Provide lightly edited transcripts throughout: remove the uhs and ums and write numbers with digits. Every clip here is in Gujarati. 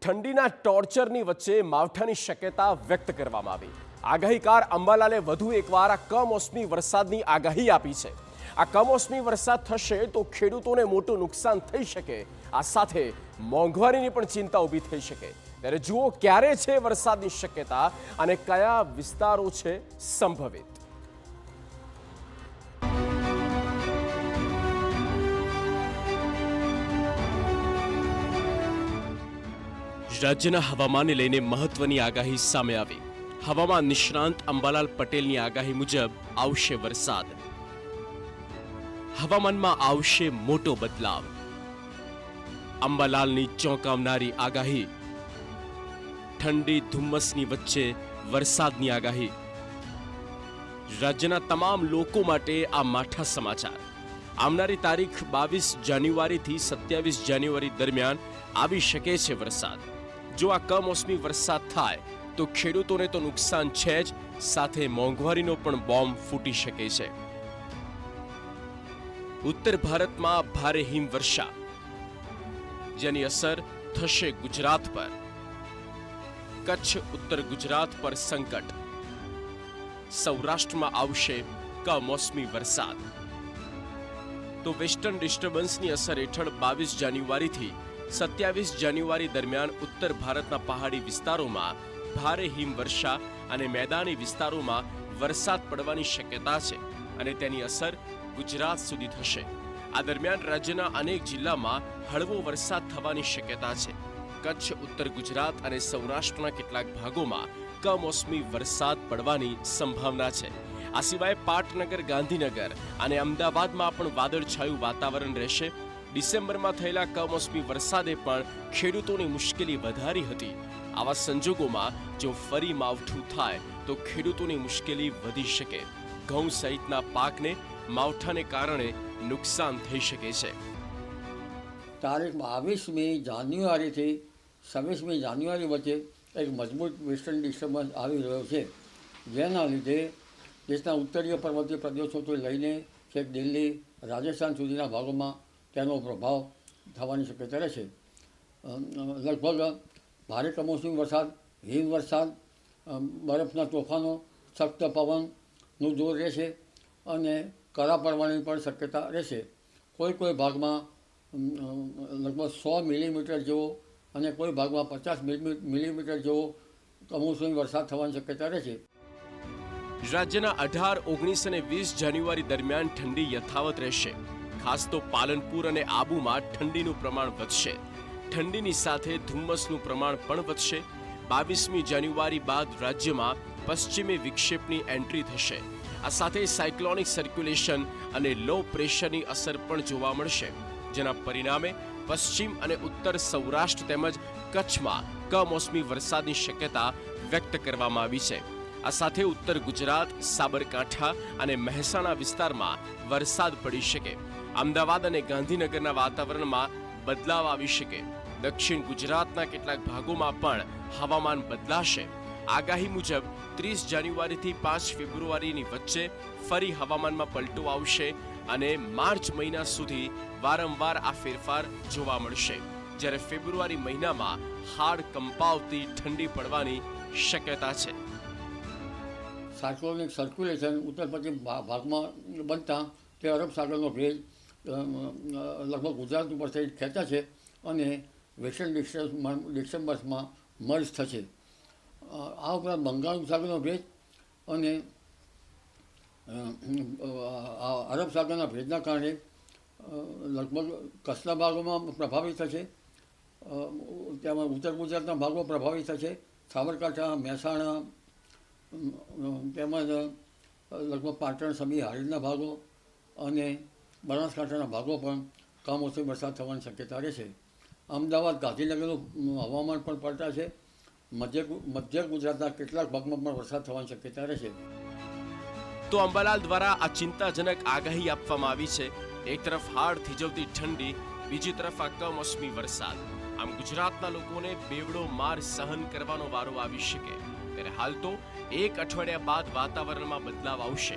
ઠંડીના ટોર્ચરની વચ્ચે માવઠાની શક્યતા વ્યક્ત કરવામાં આવી। આગાહીકાર અંબાલાલે વધુ એકવાર આ કમોસમી વરસાદની આગાહી આપી છે। આ કમોસમી વરસાદ થશે તો ખેડૂતોને મોટું નુકસાન થઈ શકે, આ સાથે મોંઘવારીની પણ ચિંતા ઊભી થઈ શકે। ત્યારે જુઓ ક્યારે છે વરસાદની શક્યતા અને કયા વિસ્તારો છે સંભવિત। રાજ્યના હવામાનને લઈને મહત્વની આગાહી સામે આવી। હવામાન નિષ્ણાંત અંબાલાલ પટેલની આગાહી મુજબ આવશે વરસાદ। હવામાનમાં આવશે મોટો બદલાવ। અંબાલાલની ચોંકાવનારી આગાહી। ઠંડી ધુમ્મસની વચ્ચે વરસાદની આગાહી। રાજ્યના તમામ લોકો માટે આ માઠા સમાચાર। આવનારી તારીખ 22 જાન્યુઆરીથી 27 જાન્યુઆરી દરમિયાન આવી શકે છે વરસાદ। જો આ કમોસમી વરસાદ થાય તો ખેડૂતોને તો નુકસાન છે જ, સાથે મોંઘવારીનો પણ બોમ્બ ફૂટી શકે છે। ઉત્તર ભારતમાં ભારે હિમવર્ષા, જેની અસર થશે ગુજરાત પર। કચ્છ ઉત્તર ગુજરાત પર સંકટ। સૌરાષ્ટ્રમાં આવશે કમોસમી વરસાદ। તો વેસ્ટર્ન ડિસ્ટર્બન્સની અસર હેઠળ 22 જાન્યુઆરીથી 27 જાન્યુઆરી દરમિયાન ઉત્તર ભારતના પહાડી વિસ્તારોમાં ભારે હિમવર્ષા અને મેદાની વિસ્તારોમાં વરસાદ પડવાની શક્યતા છે અને તેની અસર ગુજરાત સુધી થશે। આ દરમિયાન રાજ્યના અનેક જિલ્લામાં હળવો વરસાદ થવાની શક્યતા છે। કચ્છ ઉત્તર ગુજરાત અને સૌરાષ્ટ્રના કેટલાક ભાગોમાં કમોસમી વરસાદ પડવાની સંભાવના છે। આ સિવાય પાટનગર, ગાંધીનગર અને અમદાવાદમાં પણ વાદળછાયું વાતાવરણ રહેશે। ડિસેમ્બરમાં થયેલા કમોસમી વરસાદે પણ ખેડૂતોની મુશ્કેલી વધારી હતી। આવા સંજોગોમાં જો ફરી માવઠું થાય તો ખેડૂતોની મુશ્કેલી વધી શકે। ઘઉં સહિતના પાકને માવઠાને કારણે નુકસાન થઈ શકે છે। તારીખ 22મી જાન્યુઆરીથી 26મી જાન્યુઆરી વચ્ચે એક મજબૂત વેસ્ટર્ન ડિસ્ટર્બન્સ આવી રહ્યો છે, જેના લીધે દેશના ઉત્તરીય પર્વતીય પ્રદેશોથી લઈને છેક દિલ્હી, રાજસ્થાન સુધીના ભાગોમાં તેનો પ્રભાવ થવાની શક્યતા રહેશે। લગભગ ભારે કમોસમી વરસાદ, હિમવર્ષા, બરફના તોફાનો, સખ્ત પવનનું જોર રહેશે અને કરા પડવાની પણ શક્યતા રહેશે। કોઈ ભાગમાં લગભગ 100 મિલીમીટર જેવો અને કોઈ ભાગમાં 50 મિલીમીટર જેવો કમોસમી વરસાદ થવાની શક્યતા રહેશે। રાજ્યના 18, 19 અને 20 જાન્યુઆરી દરમિયાન ઠંડી યથાવત રહેશે। ખાસ તો પાલનપુર અને આબુમાં ઠંડીનું પ્રમાણ વધશે। ઠંડીની સાથે ધુમ્મસનું પ્રમાણ પણ વધશે। 22મી જાન્યુઆરી બાદ રાજ્યમાં પશ્ચિમી વિક્ષેપની એન્ટ્રી થશે। આ સાથે સાયક્લોનિક સર્ક્યુલેશન અને લો પ્રેશરની અસર પણ જોવા મળશે, જેના પરિણામે પશ્ચિમ અને ઉત્તર સૌરાષ્ટ્ર તેમજ કચ્છમાં કમોસમી વરસાદની શક્યતા વ્યક્ત કરવામાં આવી છે। આ સાથે ઉત્તર ગુજરાત, સાબરકાંઠા અને મહેસાણા વિસ્તારમાં વરસાદ પડી શકે। અમદાવાદ અને ગાંધીનગરના વાતાવરણમાં બદલાવ આવી શકે। દક્ષિણ ગુજરાતના કેટલાક ભાગોમાં પણ હવામાન બદલાશે। આગાહી મુજબ 30 જાન્યુઆરીથી 5 ફેબ્રુઆરીની વચ્ચે ફરી હવામાનમાં પલટો આવશે અને માર્ચ મહિના સુધી વારંવાર આ ફેરફાર જોવા મળશે, જ્યારે ફેબ્રુઆરી મહિનામાં હાડ કંપાવતી ઠંડી પડવાની શક્યતા છે। સાયક્લોનિક સર્ક્યુલેશન ઉત્તર પશ્ચિમ ભાગમાં બનતા તે અરબ સાગરનો ભેજ લગભગ ગુજરાત ઉપર સહિત ખેંચાશે અને વેસ્ટર્ન ડિસ્ટર્બન્સમાં મર્જ થશે। આ ઉપરાંત બંગાળ ઉપસાગરનો ભેજ અને અરબ સાગરના ભેજના કારણે લગભગ કચ્છના ભાગોમાં પ્રભાવિત થશે। તેમાં ઉત્તર ગુજરાતના ભાગો પ્રભાવિત થશે। સાબરકાંઠા, મહેસાણા તેમજ લગભગ પાટણ, સમી, હારીજના ભાગો અને બનાસકાંઠાના ભાગો પણ કમોસમી વરસાદ થવાની શક્યતા રહેશે। અમદાવાદ, ગાંધીનગરનું હવામાન પણ પલટાશે। મધ્ય ગુજરાતના કેટલાક ભાગમાં પણ વરસાદ થવાની શક્યતા રહેશે। તો અંબાલાલ દ્વારા આ ચિંતાજનક આગાહી આપવામાં આવી છે। એક તરફ હાડ થીજવતી ઠંડી, બીજી તરફ આ કમોસમી વરસાદ। આમ ગુજરાતના લોકોને બેવડો માર સહન કરવાનો વારો આવી શકે। ત્યારે હાલ તો એક અઠવાડિયા બાદ વાતાવરણમાં બદલાવ આવશે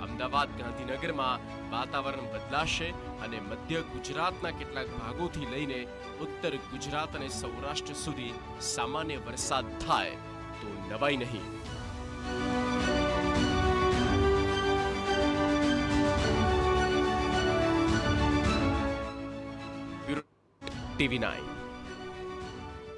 અમદાવાદ ગાંધીનગરમાં વાતાવરણ બદલાશે અને મધ્ય ગુજરાતના કેટલાક ભાગોથી લઈને ઉત્તર ગુજરાત અને સૌરાષ્ટ્ર સુધી સામાન્ય વરસાદ થાય તો નવાઈ નહીં. ટીવી 9